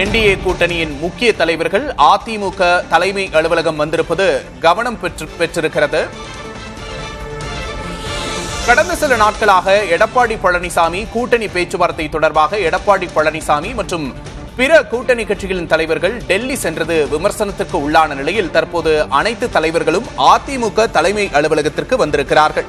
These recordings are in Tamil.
என்டிஏ கூட்டணியின் முக்கிய தலைவர்கள் அதிமுக தலைமை அலுவலகம் வந்திருப்பது கவனம் பெற்றிருக்கிறது. கடந்த சில நாட்களாக எடப்பாடி பழனிசாமி கூட்டணி பேச்சுவார்த்தை தொடர்பாக எடப்பாடி பழனிசாமி மற்றும் பிற கூட்டணி கட்சிகளின் தலைவர்கள் டெல்லி சென்றது விமர்சனத்திற்கு உள்ளான நிலையில் தற்போது அனைத்து தலைவர்களும் அதிமுக தலைமை அலுவலகத்திற்கு வந்திருக்கிறார்கள்.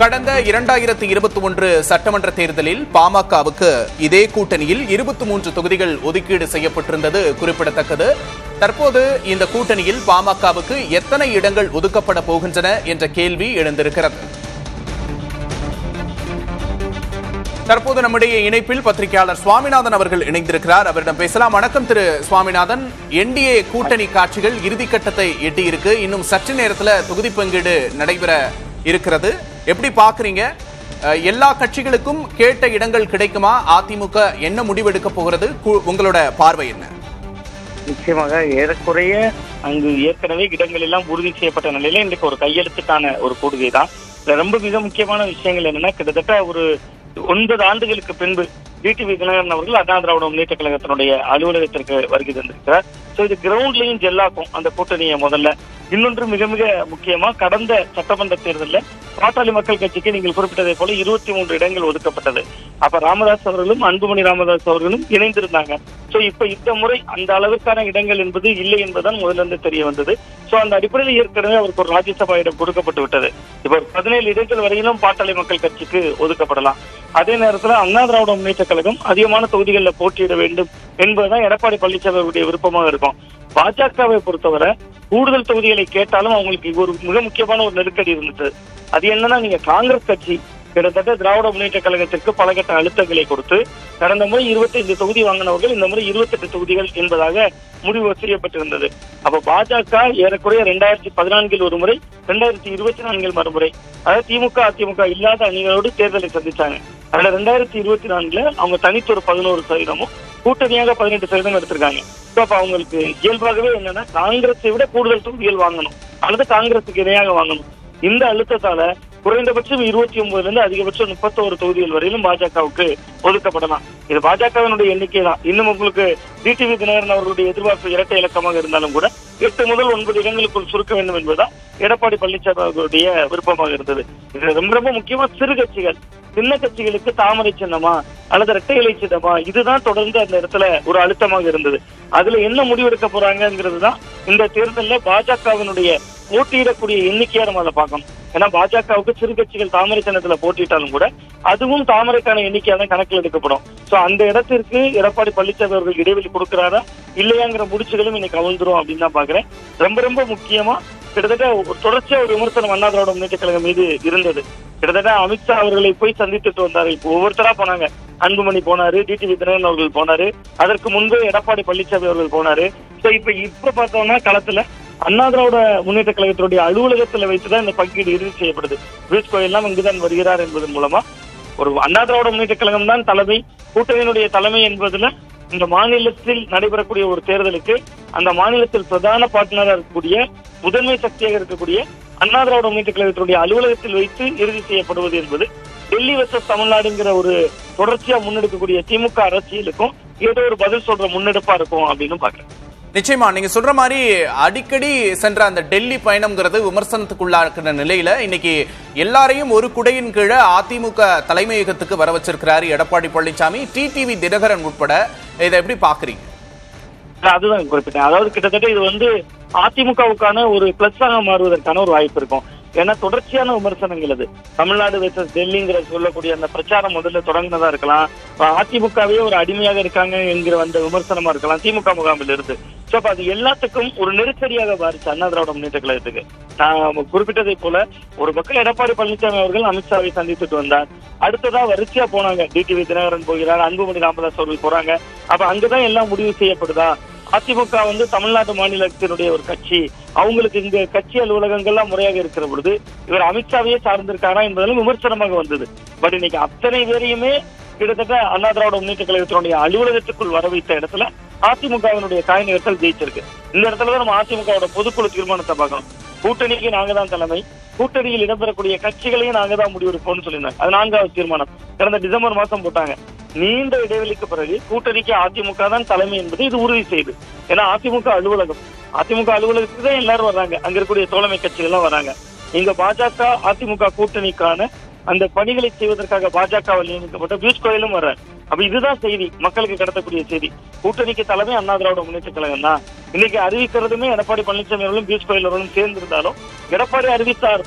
கடந்த 2021 சட்டமன்ற தேர்தலில் பாமகவுக்கு இதே கூட்டணியில் 23 தொகுதிகள் ஒதுக்கீடு செய்யப்பட்டிருந்தது குறிப்பிடத்தக்கது. தற்போது இந்த கூட்டணியில் பாமகவுக்கு எத்தனை இடங்கள் ஒதுக்கப்பட போகின்றன என்ற கேள்வி எழுந்திருக்கிறது. தற்போது நம்முடைய இணைப்பில் பத்திரிகையாளர் சுவாமிநாதன் அவர்கள் இணைந்திருக்கிறார். அவரிடம் பேசலாம். வணக்கம் திரு சுவாமிநாதன். என்டிஏ கூட்டணி காட்சிகள் இறுதிக்கட்டத்தை எட்டியிருக்கு. இன்னும் சற்று நேரத்தில் தொகுதி பங்கீடு நடைபெற இருக்கிறது. எப்படி பாக்குறீங்க? எல்லா கட்சிகளுக்கும் கேட்ட இடங்கள் கிடைக்குமா? அதிமுக என்ன முடிவெடுக்க போகிறது? உங்களோட பார்வை என்ன? நிச்சயமாக ஏறக்குறைய அங்கு ஏற்கனவே இடங்கள் எல்லாம் உறுதி செய்யப்பட்ட நிலையில இன்றைக்கு ஒரு கையெழுத்துக்கான ஒரு கூடுகை தான். ரொம்ப மிக முக்கியமான விஷயங்கள் என்னன்னா, கிட்டத்தட்ட ஒரு 9 ஆண்டுகளுக்கு பின்பு டிடிவி தினகரன் அவர்கள் அண்ணா திராவிட முன்னேற்ற கழகத்தினுடைய அலுவலகத்திற்கு வருகை தந்திருக்கிறார். சோ இது கிரவுண்ட்லயும் ஜெல்லாக்கும் அந்த கூட்டணியை முதல்ல. இன்னொன்று மிக மிக முக்கியமா, கடந்த சட்டமன்ற தேர்தலில் பாட்டாளி மக்கள் கட்சிக்கு நீங்கள் குறிப்பிட்டதை போல 23 இடங்கள் ஒதுக்கப்பட்டது. அப்ப ராமதாஸ் அவர்களும் அன்புமணி ராமதாஸ் அவர்களும் இணைந்திருந்தாங்க. சோ இப்ப இந்த முறை அந்த அளவுக்கான இடங்கள் என்பது இல்லை என்பதுதான் முதல்ல இருந்து தெரிய வந்தது. சோ அந்த அடிப்படையில் ஏற்கனவே அவருக்கு ஒரு ராஜ்யசபா இடம் கொடுக்கப்பட்டு விட்டது. இப்ப 17 இடங்கள் வரையிலும் பாட்டாளி மக்கள் கட்சிக்கு ஒதுக்கப்படலாம். அதே நேரத்தில் அண்ணா திராவிட முன்னேற்ற கழகம் அதிகமான தொகுதிகளில் போட்டியிட வேண்டும் என்பதுதான் எடப்பாடி பழனிசாமி அவருடைய விருப்பமாக இருக்கும். பாஜகவை பொறுத்தவரை கூடுதல் தொகுதிகளை கேட்டாலும் அவங்களுக்கு ஒரு மிக முக்கியமான ஒரு நெருக்கடி இருந்தது. அது என்னன்னா, நீங்க காங்கிரஸ் கட்சி கிட்டத்தட்ட திராவிட முன்னேற்ற கழகத்திற்கு பலகட்ட அழுத்தங்களை கொடுத்து கடந்த முறை 25 தொகுதி வாங்கினவர்கள் இந்த முறை 28 தொகுதிகள் என்பதாக முடிவு செய்யப்பட்டிருந்தது. அப்ப பாஜக ஏறக்குறைய 2014 ஒரு முறை, 2024 மறுமுறை, அதாவது திமுக அதிமுக இல்லாத அணிகளோடு தேர்தலை சந்திச்சாங்க. அதுல 2024 அவங்க தனித்து ஒரு 11%, கூட்டணியாக 18% எடுத்திருக்காங்க. அப்ப அவங்களுக்கு இயல்பாகவே என்னன்னா, காங்கிரஸை விட கூடுதல் தொகுதிகள் வாங்கணும் அல்லது காங்கிரசுக்கு இணையாக வாங்கணும். இந்த அழுத்தத்தால குறைந்தபட்சம் 29 இருந்து அதிகபட்சம் 31 தொகுதிகள் வரையிலும் பாஜகவுக்கு ஒதுக்கப்படலாம். இது பாஜகவினுடைய எண்ணிக்கை தான். இன்னும் உங்களுக்கு டிடிவி தினகரன் அவர்களுடைய எதிர்பார்ப்பு இரட்டை இலக்கமாக இருந்தாலும் கூட 8 முதல் 9 இடங்களுக்குள் சுருக்க வேண்டும் என்பதுதான் எடப்பாடி பழனிசாமி அவர்களுடைய விருப்பமாக இருந்தது. இது ரொம்ப ரொம்ப முக்கியமா சிறு கட்சிகள், சின்ன கட்சிகளுக்கு தாமரை சின்னமா அல்லது இரட்டை இலை சின்னமா, இதுதான் தொடர்ந்து அந்த இடத்துல ஒரு அழுத்தமாக இருந்தது. அதுல என்ன முடிவெடுக்க போறாங்கிறது தான் இந்த தேர்தலில் பாஜகவினுடைய போட்டியிடக்கூடிய எண்ணிக்கையா நம்ம அதை பார்க்கணும். ஏன்னா பாஜகவுக்கு சிறு கட்சிகள் தாமரை சின்னத்துல போட்டியிட்டாலும் கூட அதுவும் தாமரைக்கான எண்ணிக்கையா தான் கணக்கில் எடுக்கப்படும். சோ அந்த இடத்திற்கு எடப்பாடி பழனிசாமி அவர்கள் இடைவெளி கொடுக்கிறாரா இல்லையாங்கிற முடிச்சுகளும் இன்னைக்கு கவிழ்ந்துரும் அப்படின்னு தான் பாக்குறேன். ரொம்ப ரொம்ப முக்கியமா கிட்டத்தட்ட ஒரு தொடர்ச்சியா ஒரு விமர்சனம் அண்ணா திராவிட முன்னேற்ற கழகம் மீது இருந்தது. கிட்டத்தட்ட அமித்ஷா அவர்களை போய் சந்தித்துட்டு வந்தாரு. இப்போ ஒவ்வொருத்தரா போனாங்க. அன்புமணி போனாரு, டிடிவி தினகரன் அவர்கள் போனாரு, அதற்கு முன்பு எடப்பாடி பழனிசாமி அவர்கள் போனாரு. சோ இப்ப பார்த்தோம்னா களத்துல அண்ணா திராவிட முன்னேற்ற கழகத்தினுடைய அலுவலகத்துல வைத்துதான் இந்த பங்கீடு இறுதி செய்யப்படுது. பியூஷ் கோயல் எல்லாம் இங்குதான் வருகிறார் என்பதன் மூலமா ஒரு அண்ணா திராவிட முன்னேற்ற கழகம் தான் தலைமை, கூட்டணியினுடைய தலைமை என்பதுல இந்த மாநிலத்தில் நடைபெறக்கூடிய ஒரு தேர்தலுக்கு அந்த மாநிலத்தில் பிரதான பார்ட்னராக இருக்கக்கூடிய முதன்மை சக்தியாக இருக்கக்கூடிய அண்ணா திராவிட முன்னேற்ற கழகத்தினுடைய அலுவலகத்தில் வைத்து இறுதி செய்யப்படுவது என்பது டெல்லி வெர்சஸ் தமிழ்நாடுங்கிற ஒரு தொடர்ச்சியா முன்னெடுக்கக்கூடிய திமுக அரசியலுக்கும் ஏதோ ஒரு பதில் சொல்ற முன்னெடுப்பா இருக்கும் அப்படின்னு பாக்குறேன். நிச்சயமா நீங்க சொல்ற மாதிரி அடிக்கடி சென்ற அந்த டெல்லி பயணம்ங்கிறது விமர்சனத்துக்குள்ளாக்குற நிலையில இன்னைக்கு எல்லாரையும் ஒரு குடையின் கீழே அதிமுக தலைமையகத்துக்கு வர வச்சிருக்கிறாரு எடப்பாடி பழனிசாமி, டிடிவி தினகரன் உட்பட. இதை எப்படி பாக்குறீங்க? அதுதான் குறிப்பிட்டேன். அதாவது கிட்டத்தட்ட இது அதிமுகவுக்கான ஒரு பிளஸ்ஸாக மாறுவதற்கான ஒரு வாய்ப்பு இருக்கும். ஏன்னா தொடர்ச்சியான விமர்சனங்கள் அது தமிழ்நாடு வெர்சஸ் டெல்லிங்கிற சொல்லக்கூடிய அந்த பிரச்சாரம் முதல்ல தொடங்கினதா இருக்கலாம். அதிமுகவே ஒரு அடிமையாக இருக்காங்க என்கிற அந்த விமர்சனமா இருக்கலாம் திமுக முகாமில் இருந்து. சோ அப்ப அது எல்லாத்துக்கும் ஒரு நெருக்கடியாக பாதிச்சு அண்ணா திராவிட முன்னேற்ற கழகத்துக்கு. நான் குறிப்பிட்டதை போல ஒரு பக்கம் எடப்பாடி பழனிசாமி அவர்கள் அமித்ஷாவை சந்தித்துட்டு வந்தார். அடுத்ததா வரிசையா போனாங்க. டிடிவி தினகரன் போகிறார், அன்புமணி ராமதாஸ் அவர்கள் போறாங்க. அப்ப அங்கதான் எல்லாம் முடிவு செய்யப்படுதா? அதிமுக தமிழ்நாட்டு மாநிலத்தினுடைய ஒரு கட்சி, அவங்களுக்கு இங்க கட்சி அலுவலகங்கள்லாம் முறையாக இருக்கிற பொழுது இவர் அமித்ஷாவையே சார்ந்திருக்காரா என்பதெல்லாம் விமர்சனமாக வந்தது. பட் இன்னைக்கு அத்தனை பேரையுமே கிட்டத்தட்ட அண்ணா திராவிட முன்னேற்ற கழகத்தினுடைய அலுவலகத்துக்குள் வர வைத்த இடத்துல அதிமுகவினுடைய காய் நகர்த்தல் ஜெயிச்சிருக்கு. இந்த இடத்துலதான் நம்ம அதிமுகவோட பொதுக்குழு தீர்மானத்தை பார்க்கணும். கூட்டணிக்கு நாங்க தான் தலைமை, கூட்டணியில் இடம்பெறக்கூடிய கட்சிகளையும் நாங்க தான் முடிவெடுப்போம்னு சொல்லியிருந்தாங்க. அது 4வது தீர்மானம் கடந்த டிசம்பர் மாசம் போட்டாங்க. நீண்ட இடைவெளிக்கு பிறகு கூட்டணிக்கு அதிமுக தான் தலைமை என்பது இது உறுதி செய்து. ஏன்னா அதிமுக அலுவலகத்துக்கு தான் எல்லாரும் வர்றாங்க, அங்க இருக்கக்கூடிய தோழமை கட்சிகள் எல்லாம் வராங்க. இங்க பாஜக அதிமுக கூட்டணிக்கான அந்த பணிகளை செய்வதற்காக பாஜகவில் நியமிக்கப்பட்ட பியூஷ் கோயலும் வர்றாரு. அப்ப இதுதான் செய்தி, மக்களுக்கு கடத்தக்கூடிய செய்தி. கூட்டணிக்கு தலைமை அண்ணா திராவிட முன்னேற்ற கழகம் தான். இன்னைக்கு அறிவிக்கிறதுமே எடப்பாடி பழனிசாமி அவர்களும் பியூஷ் கோயல் அவர்களும் சேர்ந்திருந்தாலும், எடப்பாடி அறிவித்தார்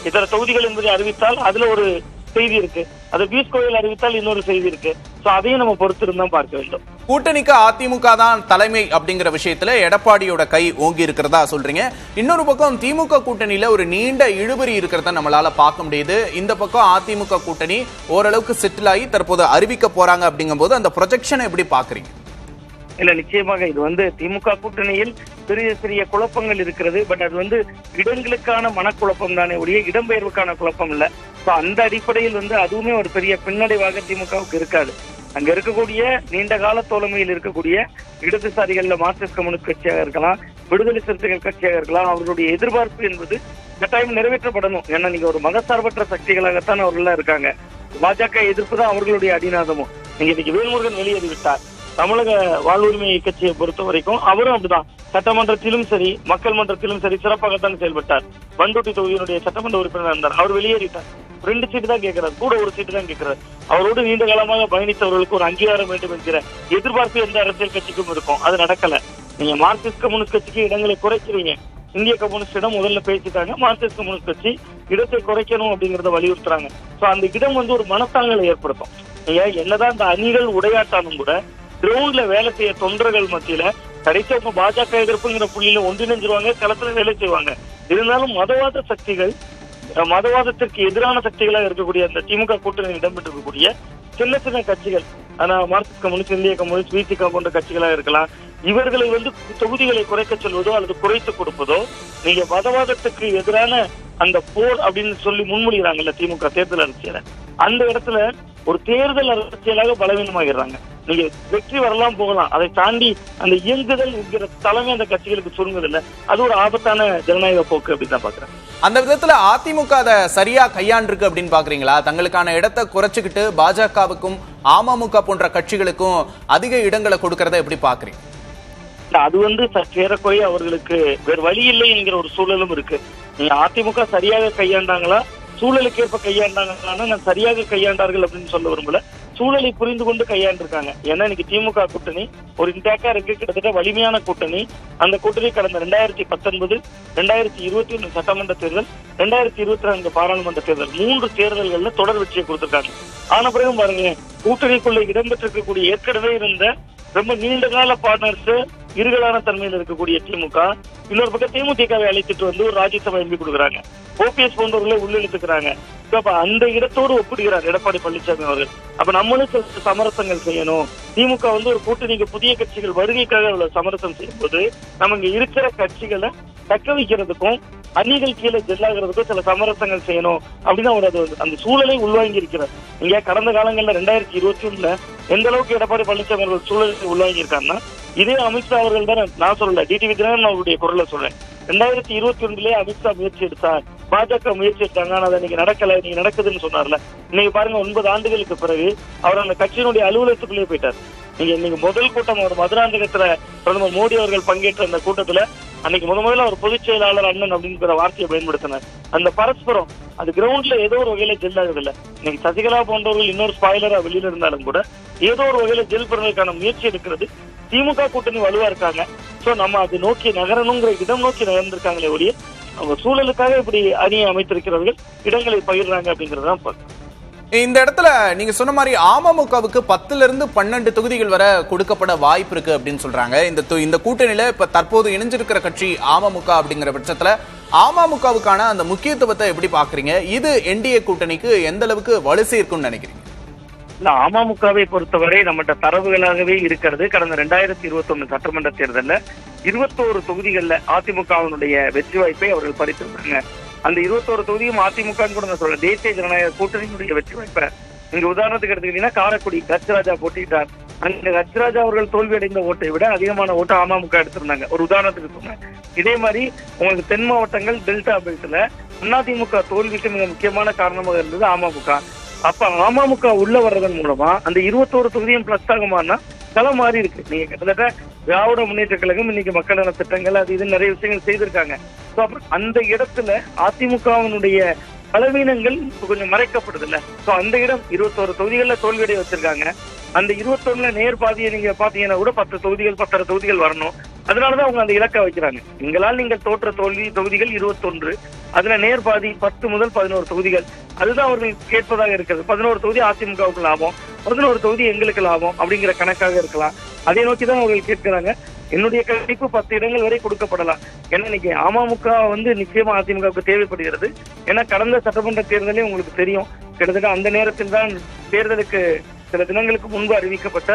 இதர தொகுதிகள் என்பதை அறிவித்தால் அதுல ஒரு செய்தி இருக்கு, அது பியூஷ் கோயல் அறிவித்தால் இன்னொரு செய்தி இருக்கு. சோ அதையும் நம்ம பொறுத்திருந்தான் பார்க்க வேண்டும். கூட்டணிக்கு அதிமுக தான் தலைமை அப்படிங்கிற விஷயத்துல எடப்பாடியோட கை ஓங்கி இருக்கிறதா சொல்றீங்க. இன்னொரு பக்கம் திமுக கூட்டணியில ஒரு நீண்ட இழுபறி இருக்கிறத நம்மளால பார்க்க முடியுது. இந்த பக்கம் அதிமுக கூட்டணி ஓரளவுக்கு செட்டில் ஆகி தற்போது அறிவிக்க போறாங்க அப்படிங்கும் போது அந்த ப்ரொஜெக்ஷனை எப்படி பாக்குறீங்க? இல்ல, நிச்சயமாக இது திமுக கூட்டணியில் பெரிய குழப்பங்கள் இருக்கிறது. பட் அது இடங்களுக்கான மனக்குழப்பம் தானே ஒழிய இடம்பெயர்வுக்கான குழப்பம் இல்ல. அந்த அடிப்படையில் அதுவுமே ஒரு பெரிய பின்னடைவாக திமுகவுக்கு இருக்காது. அங்க இருக்கக்கூடிய நீண்ட கால தோழமையில் இருக்கக்கூடிய இடதுசாரிகள்ல மார்க்சிஸ்ட் கம்யூனிஸ்ட் கட்சியாக இருக்கலாம், விடுதலை சிறுத்தைகள் கட்சியாக இருக்கலாம், அவர்களுடைய எதிர்பார்ப்பு என்பது கட்டாயம் நிறைவேற்றப்படணும். ஏன்னா நீங்க ஒரு மதசார்பற்ற சக்திகளாகத்தான் அவர்கள் இருக்காங்க. பாஜக எதிர்ப்பு தான் அவர்களுடைய அடிநாதமும். நீங்க இன்னைக்கு வேல்முருகன் வெளியேறிவிட்டார். தமிழக வாழ்வுரிமை கட்சியை பொறுத்த வரைக்கும் அவரும் அப்படிதான். சட்டமன்றத்திலும் சரி மக்கள் மன்றத்திலும் சரி சிறப்பாகத்தான் செயல்பட்டார். பண்ருட்டி தொகுதியினுடைய சட்டமன்ற உறுப்பினர் இருந்தார். அவர் வெளியேறிட்டார். 2 சீட்டு தான் கேட்கிறார், கூட 1 சீட்டு தான் கேட்கிறார். அவரோடு நீண்ட காலமாக பயணித்தவர்களுக்கு ஒரு அங்கீகாரம் வேண்டும் என்கிற எதிர்பார்ப்பு எந்த அரசியல் கட்சிக்கும் இருக்கும். அது நடக்கல. நீங்க மார்க்சிஸ்ட் கம்யூனிஸ்ட் கட்சிக்கு இடங்களை குறைக்கிறீங்க. இந்திய கம்யூனிஸ்டிடம் முதல்ல பேசிட்டாங்க. மார்க்சிஸ்ட் கம்யூனிஸ்ட் கட்சி இடத்தை குறைக்கணும் அப்படிங்கறத வலியுறுத்துறாங்க. சோ அந்த இடம் ஒரு மனத்தாங்கலை ஏற்படுத்தும். நீங்க என்னதான் இந்த அணிகள் உடையாட்டாலும் கூட கிரவுண்ட்ல வேலை செய்ய தொண்டர்கள் மத்தியில கடைசியாக பாஜக எதிர்ப்புங்கிற புள்ளியில ஒன்றிணைஞ்சிருவாங்க, களத்துல வேலை செய்வாங்க. இருந்தாலும் மதவாத சக்திகள், மதவாதத்திற்கு எதிரான சக்திகளாக இருக்கக்கூடிய அந்த திமுக கூட்டணியில் இடம்பெற்றிருக்கக்கூடிய சின்ன கட்சிகள், ஆனா மார்க்சிஸ்ட் கம்யூனிஸ்ட், இந்திய கம்யூனிஸ்ட், விசிக போன்ற கட்சிகளாக இருக்கலாம், இவர்களை தொகுதிகளை குறைக்க சொல்வதோ அல்லது குறைத்து கொடுப்பதோ, நீங்க மதவாதத்துக்கு எதிரான அந்த போர் அப்படின்னு சொல்லி முன்மொழிகிறாங்கல்ல திமுக தேர்தல் அரசியல, அந்த இடத்துல ஒரு தேர்தல் அரசியலாக பலவீனமாகிறாங்க. நீங்க வெற்றி வரலாம் போகலாம், அதை தாண்டி அந்த இயங்குதல் என்கிற தலைமை அந்த கட்சிகளுக்கு சுருங்குதில்ல. அது ஒரு ஆபத்தான ஜனநாயக போக்கு அப்படின்னு தான் பாக்குறேன். அந்த விதத்துல அதிமுக அதை சரியா கையாண்டிருக்கு அப்படின்னு பாக்குறீங்களா? தங்களுக்கான இடத்தை குறைச்சுக்கிட்டு பாஜகவுக்கும் அமமுக போன்ற கட்சிகளுக்கும் அதிக இடங்களை கொடுக்கறத எப்படி பாக்குறீங்க? அது சற்றேறக்குறைய அவர்களுக்கு வேறு வழி இல்லை என்கிற ஒரு சூழலும் இருக்கு. நீங்க அதிமுக சரியாக கையாண்டாங்களா, சூழலுக்கு ஏற்ப கையாண்டாங்கன்னா நான் சரியாக கையாண்டார்கள் அப்படின்னு சொல்ல விரும்பல. சூழலை புரிந்து கொண்டு கையாண்டிருக்காங்க. ஏன்னா இன்னைக்கு திமுக கூட்டணி ஒரு இன்டாக்டா இருக்கு, கிட்டத்தட்ட வலிமையான கூட்டணி. அந்த கூட்டணி கடந்த 2019, 2021 சட்டமன்ற தேர்தல், 2022 பாராளுமன்ற தேர்தல் 3 தேர்தல்கள்ல தொடர் வெற்றியை கொடுத்திருக்காங்க. ஆன பிறகும் பாருங்க, கூட்டணிக்குள்ள இடம்பெற்றிருக்கக்கூடிய ஏற்கனவே இருந்த ரொம்ப நீண்ட கால பார்ட்னர்ஸ் இருகலான தன்மையில் இருக்கக்கூடிய திமுக, இன்னொரு பக்கம் தேமுதிகவை அழைத்துட்டு ஒரு ராஜ்யசபா எம்பி கொடுக்குறாங்க, ஓபிஎஸ் போன்றவர்களை உள்ளிழுத்துக்கிறாங்க. அப்ப அந்த இடத்தோடு ஒப்பிடுகிறார் எடப்பாடி பழனிசாமி அவர்கள். அப்ப நம்மளும் சில சமரசங்கள் செய்யணும். திமுக ஒரு கூட்டணிக்கு புதிய கட்சிகள் வருகைக்காக சமரசம் செய்யும் போது நம்ம இங்க இருக்கிற கட்சிகளை தக்க வைக்கிறதுக்கும் அணிகள் கீழே ஜெல்லாகிறதுக்கும் சில சமரசங்கள் செய்யணும் அப்படின்னு அவர் அந்த சூழலை உள்வாங்கி இருக்கிறார். இங்க கடந்த காலங்கள்ல 2021 எந்த அளவுக்கு எடப்பாடி பழனிசாமி அவர்கள் சூழலை உள்வாங்கி இருக்காருன்னா, இதே அமித்ஷா அவர்கள் தான், நான் சொல்லல, டிடிவி தினகரன் அவருடைய குரலை சொல்றேன். 2021 அமித்ஷா முயற்சி எடுத்தார், பாஜக முயற்சி எடுத்தாங்க, ஆனா அது இன்னைக்கு நடக்கல, இன்னைக்கு நடக்குதுன்னு சொன்னார்ல. இன்னைக்கு பாருங்க, 9 ஆண்டுகளுக்கு பிறகு அவர் அந்த கட்சியினுடைய அலுவலகத்துக்குள்ளே போயிட்டார். நீங்க முதல் கூட்டம் ஒரு மதுராந்தகத்துல பிரதமர் மோடி அவர்கள் பங்கேற்ற அந்த கூட்டத்துல அன்னைக்கு முதல்ல ஒரு பொதுச் செயலாளர் அண்ணன் அப்படிங்கிற வார்த்தையை பயன்படுத்தினார். அந்த பரஸ்பரம் அது கிரவுண்ட்ல ஏதோ ஒரு வகையில ஜெல் ஆகுதில்ல. இன்னைக்கு சசிகலா போன்றவர்கள் இன்னொரு ஸ்பாய்லரா வெளியில இருந்தாலும் கூட ஏதோ ஒரு வகையில ஜெல் பெறுவதற்கான முயற்சி எடுக்கிறது திமுக கூட்டணி வலுவா இருக்காங்க. சோ நம்ம அது நோக்கி நகரணுங்கிற இடம் நோக்கி நகர்ந்திருக்காங்களே ஒழிய அவங்க சூழலுக்காக இப்படி அணியை அமைத்திருக்கிறவர்கள் இடங்களை பகிர்றாங்க அப்படிங்கறதான் பார்க்கணும். இந்த இடத்துல நீங்க சொன்ன மாதிரி அமமுகவுக்கு 10 இருந்து 12 தொகுதிகள் வரை கொடுக்கப்பட வாய்ப்பு இருக்கு அப்படின்னு சொல்றாங்க. இந்த கூட்டணியில இப்ப தற்போது இணைஞ்சிருக்கிற கட்சி அமமுக அப்படிங்கிற பட்சத்துல அமமுகவுக்கான அந்த முக்கியத்துவத்தை எப்படி பாக்குறீங்க? இது என்டிஏ கூட்டணிக்கு எந்த அளவுக்கு வலு சேர்க்கும்னு நினைக்கிறீங்க? இல்ல, அமமுகவை பொறுத்தவரை நம்மகிட்ட தரவுகளாகவே இருக்கிறது. கடந்த 2021 சட்டமன்ற தேர்தல்ல 21 தொகுதிகள்ல அதிமுகவினுடைய வெற்றி வாய்ப்பை அவர்கள் பறித்திருந்தாங்க. அந்த 21 தொகுதியும் அதிமுக கூட நான் சொல்றேன், தேசிய ஜனநாயக கூட்டணியினுடைய வெற்றி வாய்ப்பை. இங்க உதாரணத்துக்கு எடுத்துக்கிட்டீங்கன்னா காரைக்குடி கச்சராஜா போட்டிட்டார், அங்க ஹச்ராஜா அவர்கள் தோல்வி அடைந்த ஓட்டை விட அதிகமான ஓட்டு அமமுக எடுத்திருந்தாங்க. ஒரு உதாரணத்துக்கு சொன்னேன். இதே மாதிரி உங்களுக்கு தென் மாவட்டங்கள் டெல்டா பெல்ட்ல அதிமுக தோல்விக்கு மிக முக்கியமான காரணமாக இருந்தது அமமுக. அப்ப அமமுக உள்ள வர்றதன் மூலமா அந்த 21 தொகுதியும் பிளஸ் ஆகுமானா களம் மாறி இருக்கு. நீங்க கிட்டத்தட்ட திராவிட முன்னேற்ற கழகம் இன்னைக்கு மக்கள் நல திட்டங்கள் அது இது நிறைய விஷயங்கள் செய்திருக்காங்க. அந்த இடத்துல அதிமுகவினுடைய பலவீனங்கள் கொஞ்சம் மறைக்கப்படுது இல்ல. அந்த இடம் 21 தொகுதிகள்ல தோல்வியடைய வச்சிருக்காங்க. அந்த 21ல நேர் பாதியை நீங்க பாத்தீங்கன்னா கூட 10 தொகுதிகள் 10 தொகுதிகள் வரணும். அதனாலதான் அவங்க அந்த இலக்கா வைக்கிறாங்க. எங்களால் நீங்கள் தோற்ற தோல்வி தொகுதிகள் 21, அதுல நேர் பாதி 10 முதல் 11 தொகுதிகள், அதுதான் அவர்கள் கேட்பதாக இருக்கிறது. 11 தொகுதி அதிமுகவுக்கு லாபம், 11 தொகுதி எங்களுக்கு லாபம் அப்படிங்கிற கணக்காக இருக்கலாம். அதை நோக்கிதான் அவர்கள் கேட்கிறாங்க. என்னுடைய கணிப்பு 10 இடங்கள் வரை கொடுக்கப்படலாம். ஏன்னா இன்னைக்கு அமமுக நிச்சயமா அதிமுகவுக்கு தேவைப்படுகிறது. ஏன்னா கடந்த சட்டமன்ற தேர்தலே உங்களுக்கு தெரியும், கிட்டத்தட்ட அந்த நேரத்தில் தான் தேர்தலுக்கு சில தினங்களுக்கு முன்பு அறிவிக்கப்பட்ட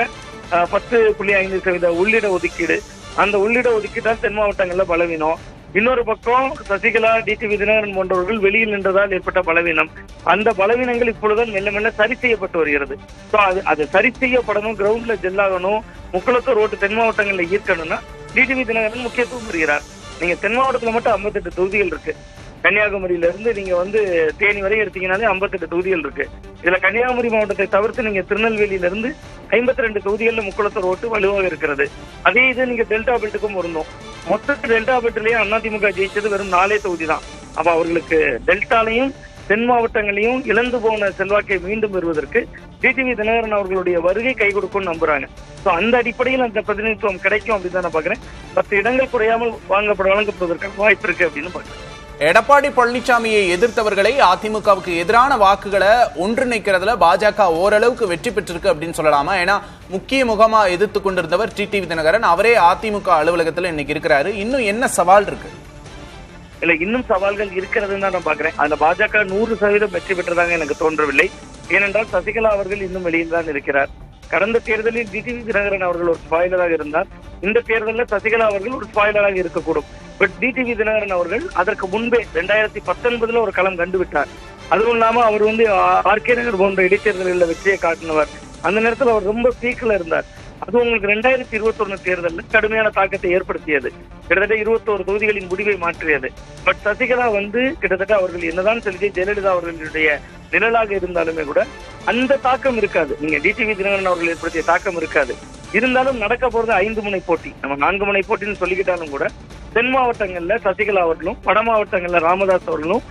10.5% உள்ளிட ஒதுக்கீடு. அந்த உள்ளிட ஒதுக்கீட்டால் தென் மாவட்டங்கள்ல பலவீனம். இன்னொரு பக்கம் சசிகலா, டிடிவி தினகரன் போன்றவர்கள் வெளியில் நின்றதால் ஏற்பட்ட பலவீனம். அந்த பலவீனங்கள் இப்பொழுது மெல்ல மெல்ல சரி செய்யப்பட்டு வருகிறது. அது சரி செய்யப்படணும், கிரவுண்ட்ல ஜெல்லாகணும், முக்குளத்தூர் ஓட்டு தென் மாவட்டங்கள்ல ஈர்க்கணும்னா டிடிவி தினகரன் முக்கியத்துவம் பெறுகிறார். நீங்க தென் மாவட்டத்துல மட்டும் 58 தொகுதிகள் இருக்கு. கன்னியாகுமரியில இருந்து நீங்க தேனி வரை எடுத்தீங்கன்னாலே 58 தொகுதிகள் இருக்கு. இதுல கன்னியாகுமரி மாவட்டத்தை தவிர்த்து நீங்க திருநெல்வேலியில இருந்து 52 தொகுதிகள்ல முக்குளத்தூர் ஓட்டு வலுவாக இருக்கிறது. அதே இது நீங்க டெல்டா பெல்ட்டுக்கும் இருந்தோம். மொத்தத்து டெல்டா பெல்ட்லயே அதிமுக ஜெயிச்சது வெறும் 4 தொகுதி தான். அப்ப அவர்களுக்கு டெல்டாலையும் தென் மாவட்டங்களையும் இழந்து போன செல்வாக்கை மீண்டும் பெறுவதற்கு டிடிவி தினகரன் அவர்களுடைய வருகை கை கொடுக்கும்னு நம்புறாங்க. அந்த அடிப்படையில் அந்த பிரதிநிதித்துவம் கிடைக்கும் அப்படின்னு தான் நான் பாக்குறேன். 10 இடங்கள் குறையாமல் வழங்கப்படுவதற்கான வாய்ப்பு இருக்கு அப்படின்னு பாக்குறேன். எடப்பாடி பழனிசாமியை எதிர்த்தவர்களை அதிமுகவுக்கு எதிரான வாக்குகளை ஒன்றிணைக்கிறதுல பாஜக ஓரளவுக்கு வெற்றி பெற்றிருக்கு அப்படின்னு சொல்லலாமா? ஏன்னா முக்கிய முகமா எதிர்த்து கொண்டிருந்தவர் டிடிவி தினகரன், அவரே அதிமுக அலுவலகத்துல இன்னைக்கு இருக்கிறாரு. இன்னும் என்ன சவால் இருக்கு? இல்ல, இன்னும் சவால்கள் இருக்கிறதுன்னு தான் நான் பாக்குறேன். அந்த பாஜக 100% வெற்றி பெற்றதாக எனக்கு தோன்றவில்லை. ஏனென்றால் சசிகலா அவர்கள் இன்னும் வெளியில் தான் இருக்கிறார். கடந்த தேர்தலில் டிடிவி தினகரன் அவர்கள் ஒரு ஸ்பாயிலராக இருந்தார். இந்த தேர்தலில் சசிகலா அவர்கள் ஒரு ஸ்பாயிலராக இருக்கக்கூடும். பட் டிடிவி தினகரன் அவர்கள் அதற்கு முன்பே 2019 ஒரு களம் கண்டுவிட்டார். அதுவும் இல்லாம அவர் ஆர்கே நகர் போன்ற இடைத்தேர்தல்களில் வெற்றியை காட்டினவர். அந்த நேரத்தில் அவர் ரொம்ப பீக்கில் இருந்தார். அது உங்களுக்கு 2021 தேர்தலில் கடுமையான தாக்கத்தை ஏற்படுத்தியது. கிட்டத்தட்ட 21 தொகுதிகளின் முடிவை மாற்றியது. பட் சசிகலா கிட்டத்தட்ட அவர்கள் என்னதான் செல்வி ஜெயலலிதா அவர்களுடைய நிழலாக இருந்தாலுமே கூட அந்த தாக்கம் இருக்காது. நீங்க டிடிவி தினகரன் அவர்கள் ஏற்படுத்திய தாக்கம் இருக்காது. இருந்தாலும் நடக்க போறது 5 முனை போட்டி. நம்ம 4 முனை போட்டின்னு சொல்லிக்கிட்டாலும் கூட தென் மாவட்டங்கள்ல சசிகலா அவர்களும் வட மாவட்டங்கள்ல ராமதாஸ் அவர்களும்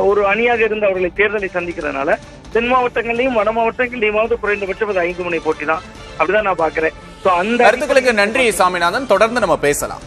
ஒரு அணியாக இருந்து அவர்களை தேர்தலை சந்திக்கிறதுனால தென் மாவட்டங்களையும் வட மாவட்டங்களையுமாவது குறைந்தபட்சம் 5 முனை போட்டி தான். அப்படிதான் நான் பாக்குறேன். அந்த கருத்துக்களுக்கு நன்றி சாமிநாதன். தொடர்ந்து நம்ம பேசலாம்.